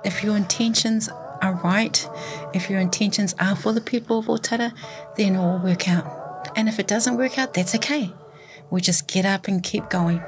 If your intentions are right, if your intentions are for the people of Ōtara, then it will work out. And if it doesn't work out, that's okay. We just get up and keep going.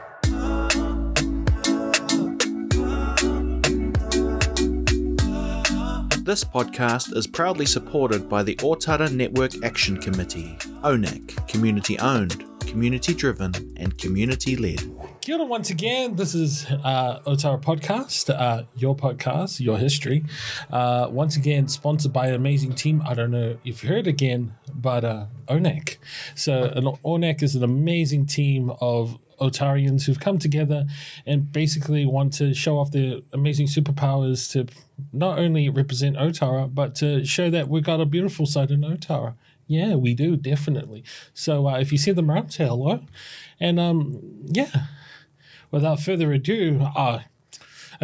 This podcast is proudly supported by the Ōtara Network Action Committee, ONAC, community-owned, community-driven, and community-led. Kia ora once again. This is Ōtara Podcast, your podcast, your history. Once again, sponsored by an amazing team. I don't know if you heard again, but ONAC. So ONAC is an amazing team of Ōtarians who've come together and basically want to show off their amazing superpowers to not only represent Ōtara, but to show that we've got a beautiful side in Ōtara. Yeah, we do, definitely. So if you see them around, say hello. And without further ado, I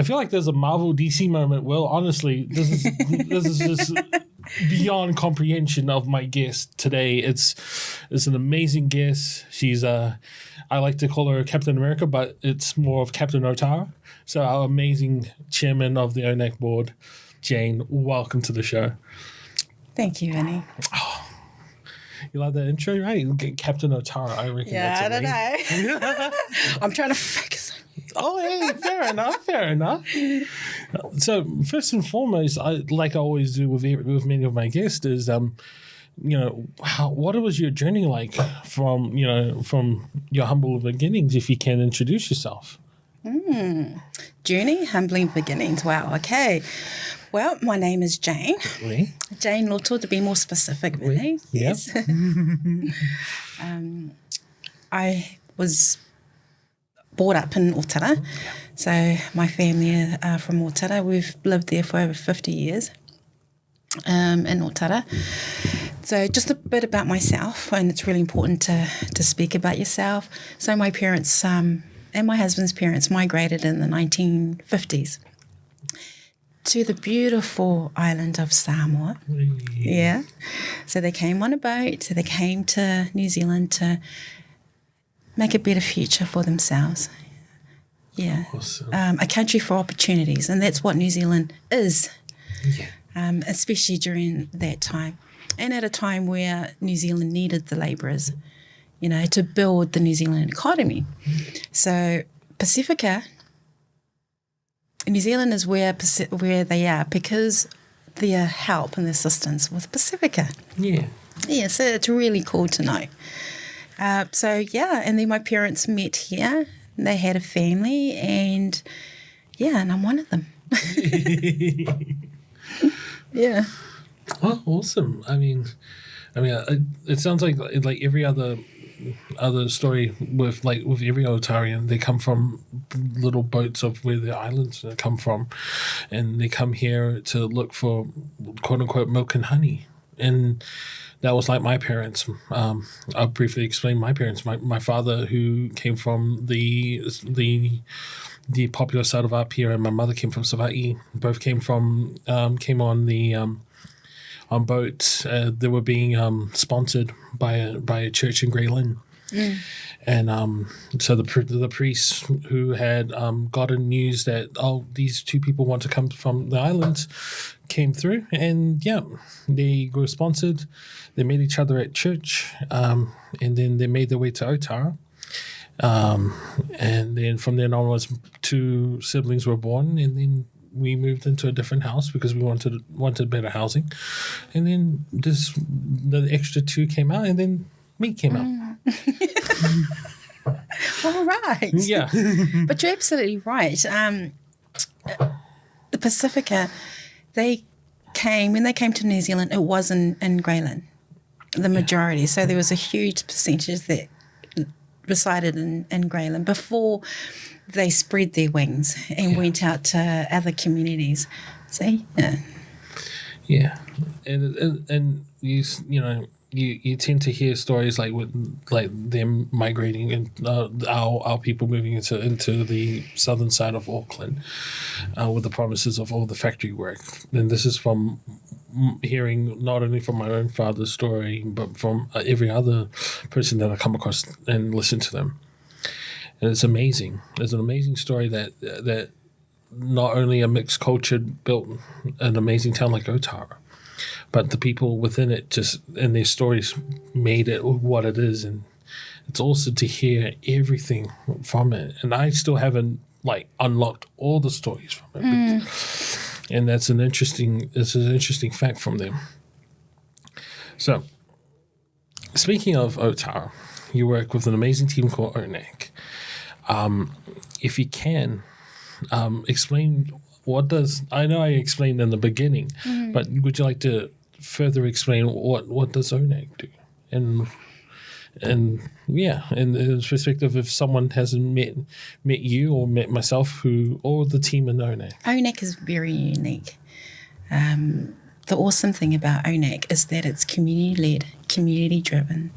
feel like there's a Marvel DC moment. Well, honestly, this is just beyond comprehension of my guest today. It's an amazing guest. She's I like to call her Captain America, but it's more of Captain Ōtara. So our amazing chairman of the ONAC board, Jane, welcome to the show. Thank you, Annie. Oh, you like that intro, right? Captain Ōtara, I reckon. Yeah, that's I don't know. I'm trying to focus. Oh, hey, fair enough. So first and foremost, like I always do with many of my guests, is what was your journey like from your humble beginnings? If you can introduce yourself. Journey, humbling beginnings. Wow. Okay. Well, my name is Jane. Oui. Jane Loto, to be more specific. Oui. Yes. I was brought up in Ōtara. So my family are from Ōtara. We've lived there for over 50 years in Ōtara. So just a bit about myself, and it's really important to speak about yourself. So my parents and my husband's parents migrated in the 1950s to the beautiful island of Samoa. Yeah. So they came on a boat. So they came to New Zealand to make a better future for themselves. Yeah. Awesome. A country for opportunities, and that's what New Zealand is, especially during that time. And at a time where New Zealand needed the labourers, to build the New Zealand economy. So Pacifica, New Zealand is where they are because their help and assistance with Pacifica. Yeah. Yeah, so it's really cool to know. And then my parents met here. They had a family, and I'm one of them. Yeah. Oh, awesome. I mean, it sounds like every other story with every Ōtarian, they come from little boats of where the islands come from, and they come here to look for quote unquote milk and honey. And that was like my parents. I'll briefly explain my parents. My father, who came from the popular side of Apia, and my mother came from Savaii. Both came on boats. They were being sponsored by a church in Grey Lynn. And so the priest who had gotten news that these two people want to come from the islands came through, and they were sponsored. They met each other at church, and then they made their way to Ōtara. And then from then onwards, two siblings were born, and then we moved into a different house because we wanted better housing. And then the extra two came out, and then me came out. All right. Yeah. But you're absolutely right. The Pacifica, when they came to New Zealand, it was in Greyland, the majority. So there was a huge percentage that resided in Greyland before they spread their wings and went out to other communities. See? Yeah. And you tend to hear stories like them migrating and our people moving into the southern side of Auckland with the promises of all the factory work. And this is from hearing not only from my own father's story, but from every other person that I come across and listen to them. And it's amazing. It's an amazing story that not only a mixed culture built an amazing town like Ōtara, but the people within it just, and their stories made it what it is. And it's awesome to hear everything from it. And I still haven't unlocked all the stories from it. And it's an interesting fact from them. So, speaking of Ōtara, you work with an amazing team called ONAC. If you can, explain I know I explained in the beginning, but would you like to further explain what does ONAC do? And in the perspective, if someone hasn't met you or met myself, or the team in ONAC. ONAC is very unique. The awesome thing about ONAC is that it's community-led, community-driven,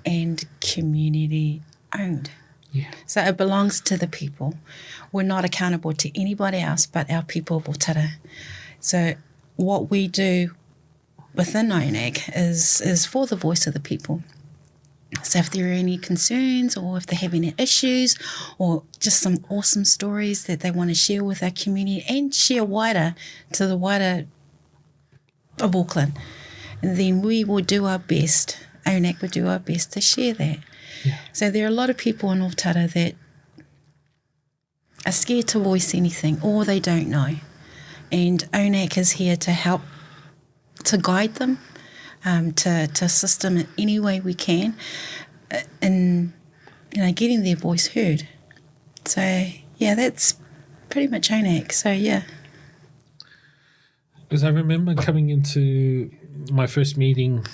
and community-owned. Yeah. So it belongs to the people. We're not accountable to anybody else but our people of Ōtara. So what we do within ONAC is for the voice of the people. So if there are any concerns or if they have any issues or just some awesome stories that they want to share with our community and share wider to the wider of Auckland, then we will do our best, ONAC will do our best to share that. Yeah. So there are a lot of people in Ōtara that are scared to voice anything or they don't know. And ONAC is here to help, to guide them, to assist them in any way we can in getting their voice heard. So, yeah, that's pretty much ONAC. So, yeah. Because I remember coming into my first meeting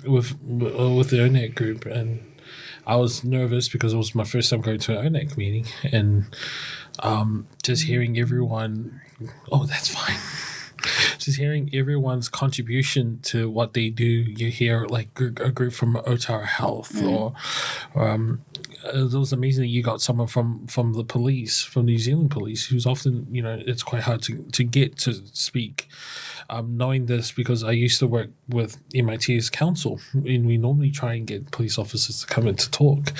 with the ONAC group, and I was nervous because it was my first time going to an ONAC meeting, and just hearing everyone, that's fine. Just hearing everyone's contribution to what they do. You hear a group from Ōtara Health, or it was amazing that you got someone from the police, from New Zealand police, who's often, it's quite hard to get to speak. Knowing this because I used to work with MIT's council, and we normally try and get police officers to come in to talk,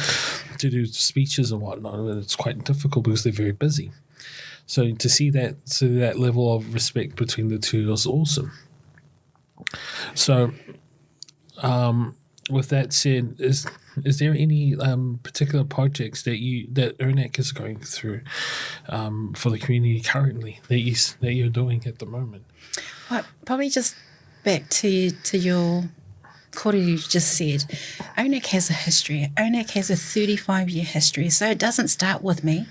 to do speeches and whatnot, and it's quite difficult because they're very busy. So to see that level of respect between the two was awesome. So, with that said, is there any particular projects that ONAC is going through for the community currently that you're doing at the moment? Well, probably just back to your kore you just said. ONAC has a history. ONAC has a 35-year history. So it doesn't start with me.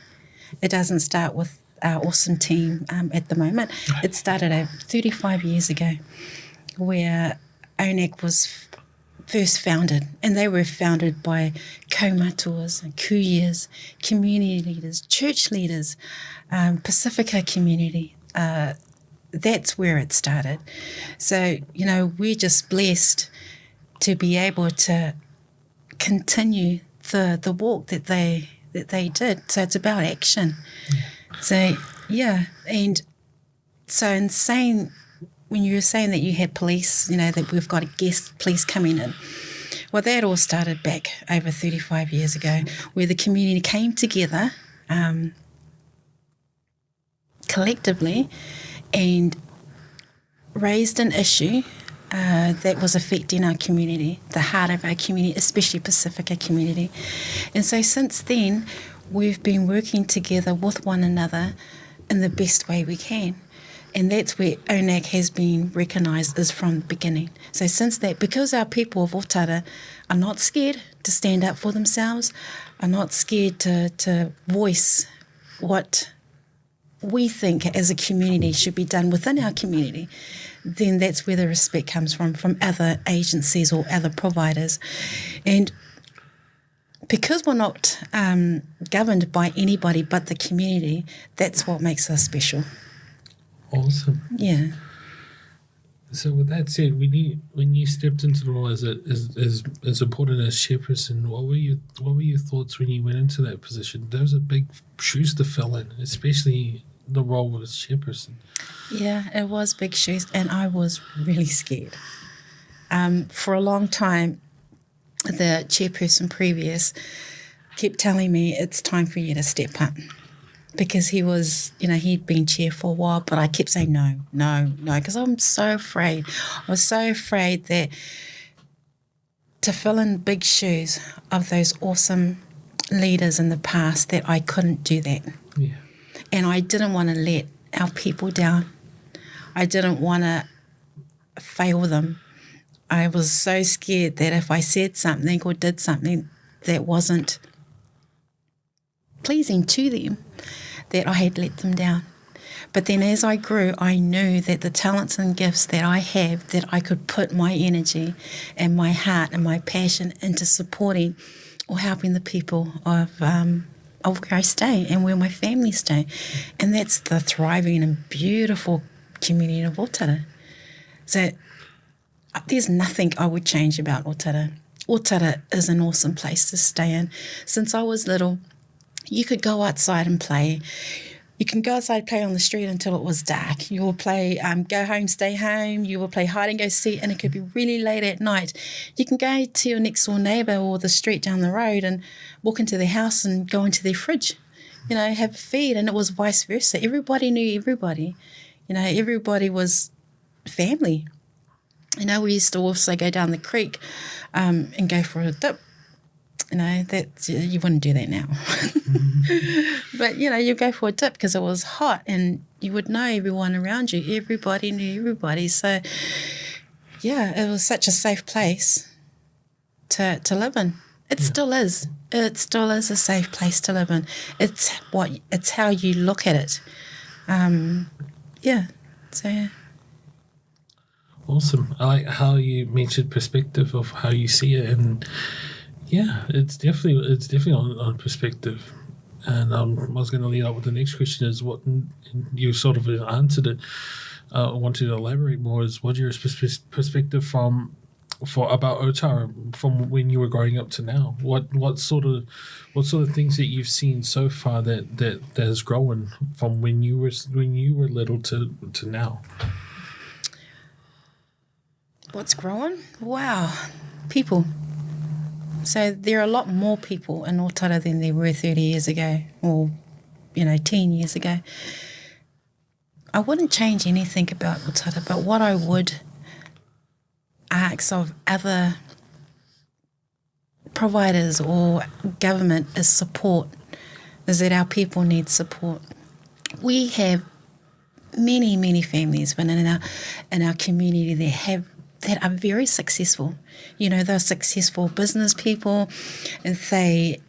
It doesn't start with our awesome team at the moment. It started 35 years ago where ONAC was first founded, and they were founded by kaumatuas and kuyas, community leaders, church leaders, Pacifica community. That's where it started. So, we're just blessed to be able to continue the walk that they did. So it's about action. Yeah. So, yeah. And so in saying, when you were saying that you had police, that we've got a guest police coming in, well, that all started back over 35 years ago where the community came together collectively and raised an issue that was affecting our community, the heart of our community, especially Pacifica community. And so since then, we've been working together with one another in the best way we can. And that's where ONAC has been recognised is from the beginning. So since that, because our people of Ōtara are not scared to stand up for themselves, are not scared to voice what we think as a community should be done within our community, then that's where the respect comes from other agencies or other providers. And because we're not governed by anybody but the community, that's what makes us special. Awesome. Yeah. So with that said, when you stepped into the role as important as chairperson, what were your thoughts when you went into that position? Those are big shoes to fill in, especially the role as chairperson. Yeah, it was big shoes, and I was really scared. For a long time, the chairperson previous kept telling me it's time for you to step up. because he was, he'd been chair for a while, but I kept saying no, because I'm so afraid. I was so afraid that to fill in big shoes of those awesome leaders in the past, that I couldn't do that. Yeah. And I didn't want to let our people down. I didn't want to fail them. I was so scared that if I said something or did something that wasn't pleasing to them, that I had let them down. But then as I grew, I knew that the talents and gifts that I have, that I could put my energy and my heart and my passion into supporting or helping the people of where I stay and where my family stay. And that's the thriving and beautiful community of Ōtara. So there's nothing I would change about Ōtara. Ōtara is an awesome place to stay in. Since I was little, you could go outside and play. You can go outside, play on the street until it was dark. You will play go home, stay home. You will play hide and go seek, and it could be really late at night. You can go to your next door neighbour or the street down the road and walk into their house and go into their fridge, have a feed, and it was vice versa. Everybody knew everybody. Everybody was family. We used to also go down the creek and go for a dip. That you wouldn't do that now. But, you go for a dip because it was hot and you would know everyone around you. Everybody knew everybody. So, it was such a safe place to live in. It still is. It still is a safe place to live in. It's how you look at it. Awesome. I like how you mentioned perspective of how you see it, and it's definitely on perspective. And I was going to lead up with the next question is what you sort of answered it. I wanted to elaborate more. Is what your perspective about Ōtara from when you were growing up to now? What sort of things that you've seen so far that has grown from when you were little to now? What's growing? Wow, people. So there are a lot more people in Ōtara than there were 30 years ago or, 10 years ago. I wouldn't change anything about Ōtara, but what I would ask of other providers or government is support, is that our people need support. We have many, many families in our community that are very successful. They're successful business people, and they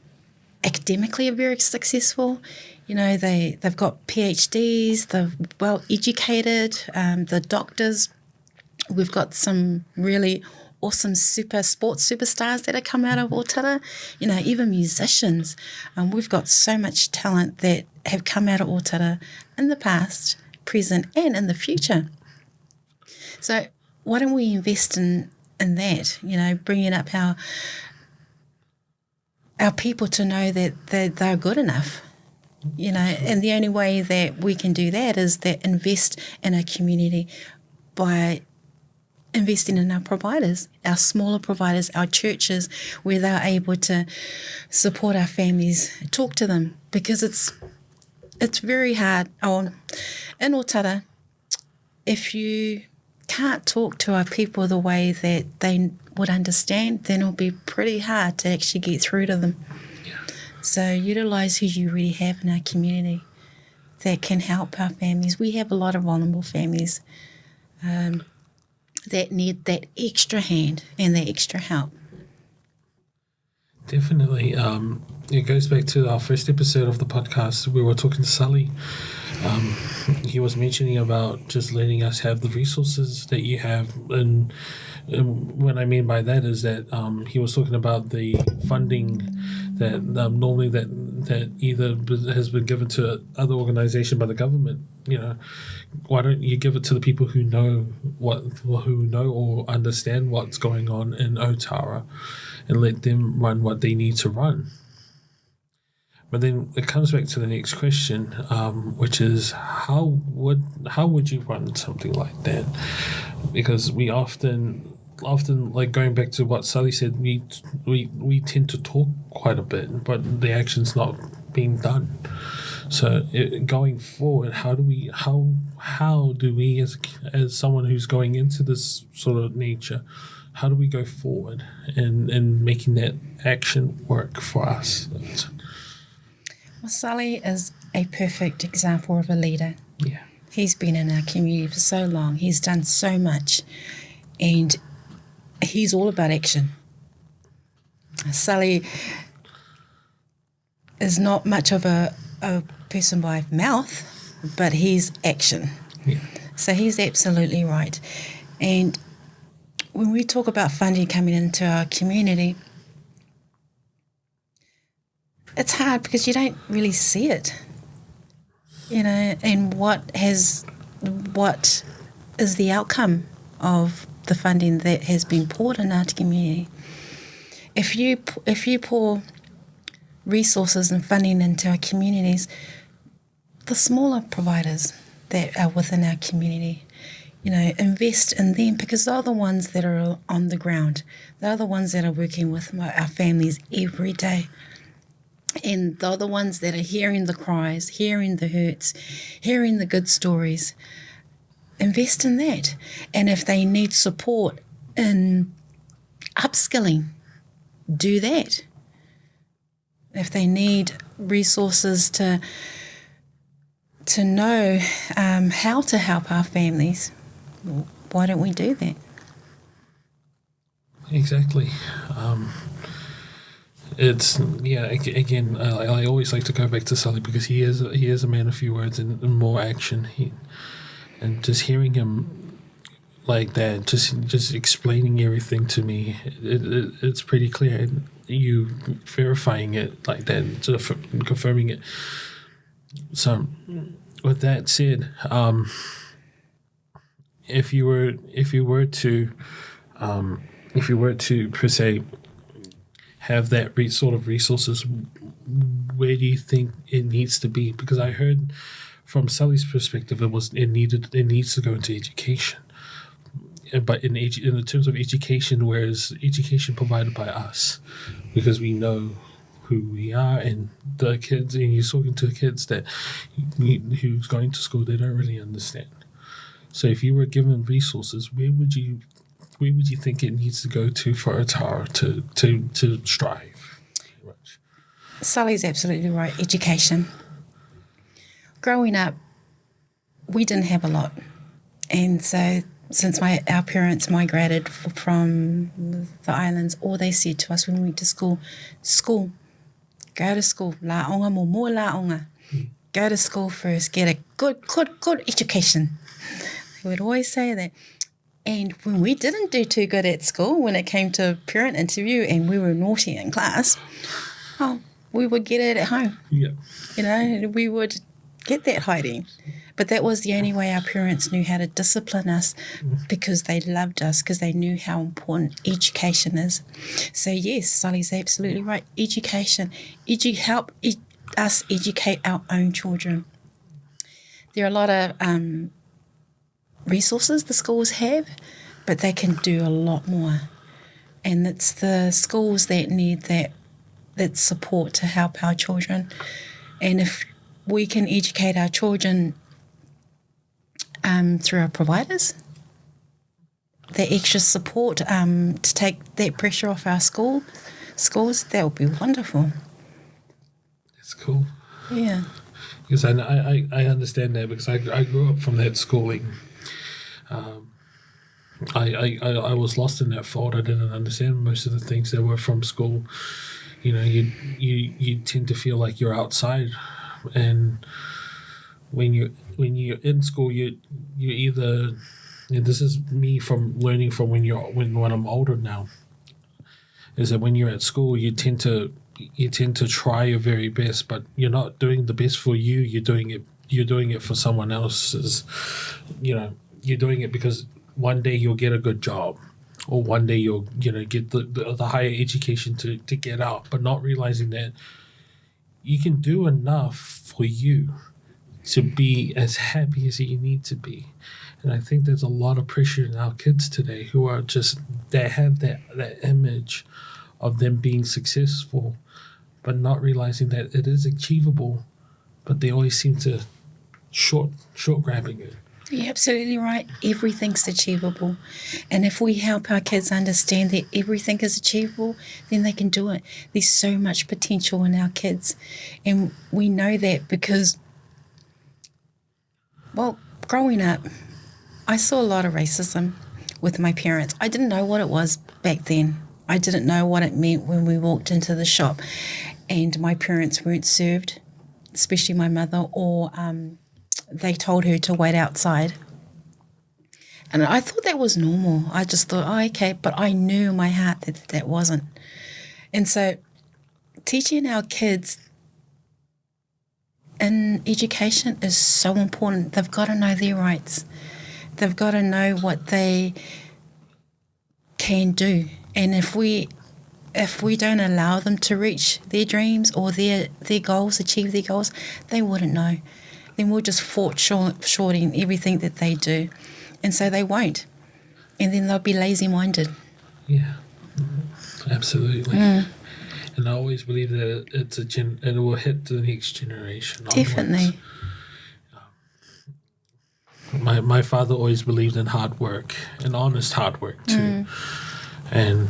academically are very successful. They've got PhDs, they're well educated, the doctors. We've got some really awesome sports superstars that have come out of Ōtara, even musicians. We've got so much talent that have come out of Ōtara in the past, present, and in the future. So why don't we invest in that, bringing up our people to know that they're good enough, and the only way that we can do that is that invest in our community by investing in our providers, our smaller providers, our churches, where they're able to support our families, talk to them, because it's very hard. In Ōtara, if you can't talk to our people the way that they would understand, then it'll be pretty hard to actually get through to them. Yeah. So utilise who you really have in our community that can help our families. We have a lot of vulnerable families that need that extra hand and that extra help. Definitely. It goes back to our first episode of the podcast. We were talking to Sully. He was mentioning about just letting us have the resources that you have, and what I mean by that is that he was talking about the funding that normally that either has been given to other organization by the government. Why don't you give it to the people who know or understand what's going on in Ōtara, and let them run what they need to run. But then it comes back to the next question, which is how would you run something like that? Because we often like going back to what Sally said, we tend to talk quite a bit, but the action's not being done. So going forward, how do we as someone who's going into this sort of nature, how do we go forward in making that action work for us? Well, Sully is a perfect example of a leader. Yeah. He's been in our community for so long. He's done so much, and he's all about action. Sully is not much of a person by mouth, but he's action. Yeah. So he's absolutely right. And when we talk about funding coming into our community, it's hard because you don't really see it, and what is the outcome of the funding that has been poured in our community. If you pour resources and funding into our communities, the smaller providers that are within our community, invest in them, because they're the ones that are on the ground. They're the ones that are working with our families every day. And they're the ones that are hearing the cries, hearing the hurts, hearing the good stories. Invest in that. And if they need support in upskilling, do that. If they need resources to know how to help our families, why don't we do that? Exactly. It's again. I always like to go back to Sully because he is a man of few words and more action. And just hearing him like that, just explaining everything to me, it's pretty clear. And you verifying it like that, confirming it. So, with that said, if you were to per se have that sort of resources, where do you think it needs to be? Because I heard from Sully's perspective, it needs to go into education, but in the terms of education, whereas education provided by us, because we know who we are, and the kids, and you're talking to kids that who's going to school, they don't really understand. So if you were given resources, where would you think it needs to go to for Ōtara to strive? Sully's absolutely right. Education. Growing up, we didn't have a lot. And so since our parents migrated from the islands, all they said to us when we went to school, go to school, laonga mo laonga. Go to school first, get a good education. They would always say that. And when we didn't do too good at school, when it came to parent interview and we were naughty in class, we would get it at home. Yeah. We would get that hiding. But that was the only way our parents knew how to discipline us, because they loved us, because they knew how important education is. So yes, Sully's absolutely right. Education. Help us educate our own children. There are a lot of resources the schools have, but they can do a lot more. And it's the schools that need that support to help our children. And if we can educate our children through our providers, the extra support to take that pressure off our schools, that would be wonderful. That's cool. Yeah. Because I understand that, because I grew up from that schooling. I was lost in that thought. I didn't understand most of the things that were from school. You tend to feel like you're outside, and when you're in school, you either, and this is me from learning from when I'm older now, is that when you're at school, you tend to try your very best, but you're not doing the best for you. You're doing it for someone else's. You're doing it because one day you'll get a good job, or one day you'll get the higher education to get out, but not realizing that you can do enough for you to be as happy as you need to be. And I think there's a lot of pressure in our kids today who are they have that image of them being successful, but not realizing that it is achievable but they always seem to short grabbing it. You're absolutely right. Everything's achievable. And if we help our kids understand that everything is achievable, then they can do it. There's so much potential in our kids. And we know that because, well, growing up, I saw a lot of racism with my parents. I didn't know what it was back then. I didn't know what it meant when we walked into the shop and my parents weren't served, especially my mother, or they told her to wait outside. And I thought that was normal. I just thought, oh, okay, but I knew in my heart that that wasn't. And so teaching our kids in education is so important. They've got to know their rights. They've got to know what they can do. And if we don't allow them to reach their dreams or their goals, achieve their goals, they wouldn't know. Then we'll just shorting everything that they do. And so they won't. And then they'll be lazy-minded. Yeah, absolutely. And I always believe that it will hit the next generation. Definitely. My father always believed in hard work, and honest hard work too. And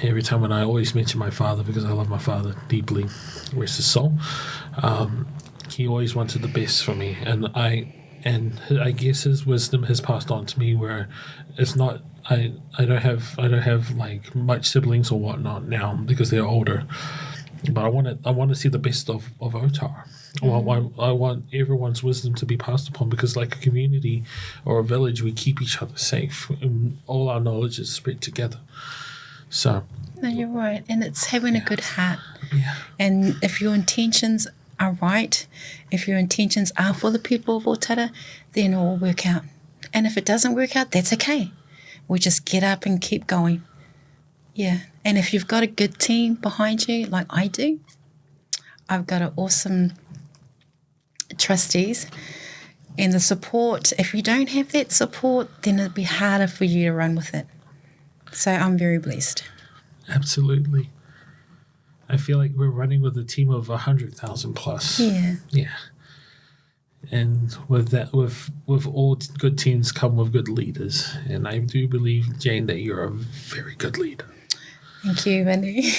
every time when I always mention my father, because I love my father deeply, rest his soul, he always wanted the best for me, and I guess his wisdom has passed on to me, where it's not I don't have like much siblings or whatnot now because they're older, but I want to see the best of Ōtara. I want everyone's wisdom to be passed upon, because like a community or a village, we keep each other safe and all our knowledge is spread together. So No, you're right. And it's having a good heart. yeah, And if your intentions are right, if your intentions are for the people of Ōtara, then it will work out. And if it doesn't work out, that's okay. We just get up and keep going. Yeah. And if you've got a good team behind you, like I do, I've got an awesome trustees and the support. If you don't have that support, then it'll be harder for you to run with it. So I'm very blessed. absolutely. I feel like we're running with a team of 100,000 plus. Yeah. Yeah. And with that, with all good teams come with good leaders. And I do believe, Jane, that you're a very good leader. Thank you, Vinny.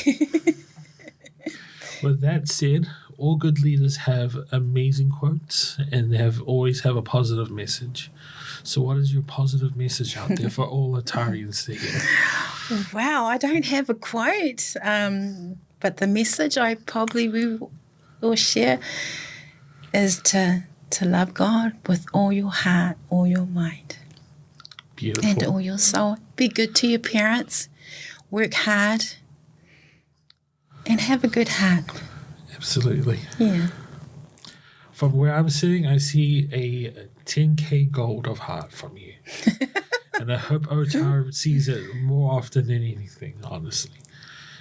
With that said, all good leaders have amazing quotes, and they always have a positive message. So what is your positive message out there for all Otarians to hear? Wow, I don't have a quote, but the message I probably will share is to love God with all your heart, all your mind, Beautiful. and all your soul. Be good to your parents, work hard, and have a good heart. Absolutely. Yeah. From where I'm sitting, I see a 10K gold of heart from you. And I hope Ōtara sees it more often than anything, honestly.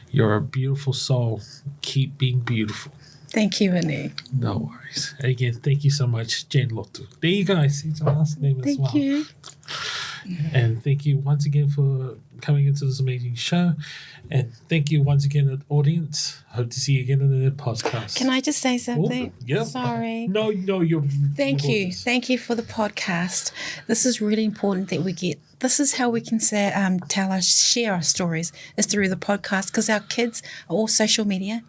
You're a beautiful soul. Keep being beautiful. Thank you, Vinny. No worries. Again, thank you so much, Jane Loto. There you go. I see your last name as well. Thank you. And thank you once again for coming into this amazing show. And thank you once again, audience. Hope to see you again in the podcast. Can I just say something? Yeah. Sorry. No, you're... Thank you. Thank you for the podcast. This is really important that we get. This is how we can say, share our stories, is through the podcast, because our kids are all social media,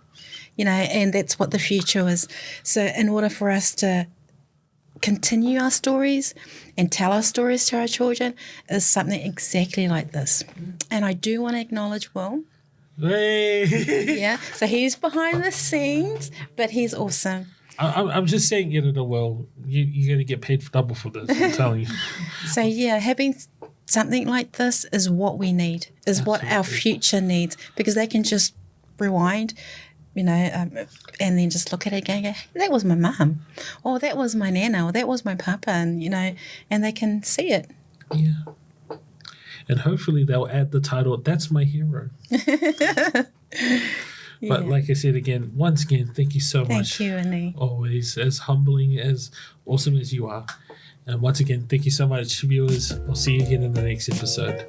and that's what the future is. So in order for us to continue our stories and tell our stories to our children is something exactly like this. And I do want to acknowledge Will. Hey. Yeah. So he's behind the scenes, but he's awesome. I'm just saying, well, you're going to get paid for double for this, I'm telling you. So yeah, having something like this is what we need, is Absolutely. what our future needs, because they can just rewind, and then just look at it again and go, that was my mum, or that was my nana, or that was my papa, and, and they can see it. Yeah. And hopefully they'll add the title, That's My Hero. But like I said again, once again, thank you so much. Thank you, Annie. Always as humbling, as awesome as you are. And once again, thank you so much, viewers. I'll see you again in the next episode.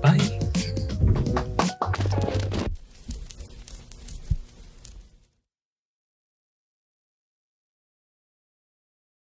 Bye.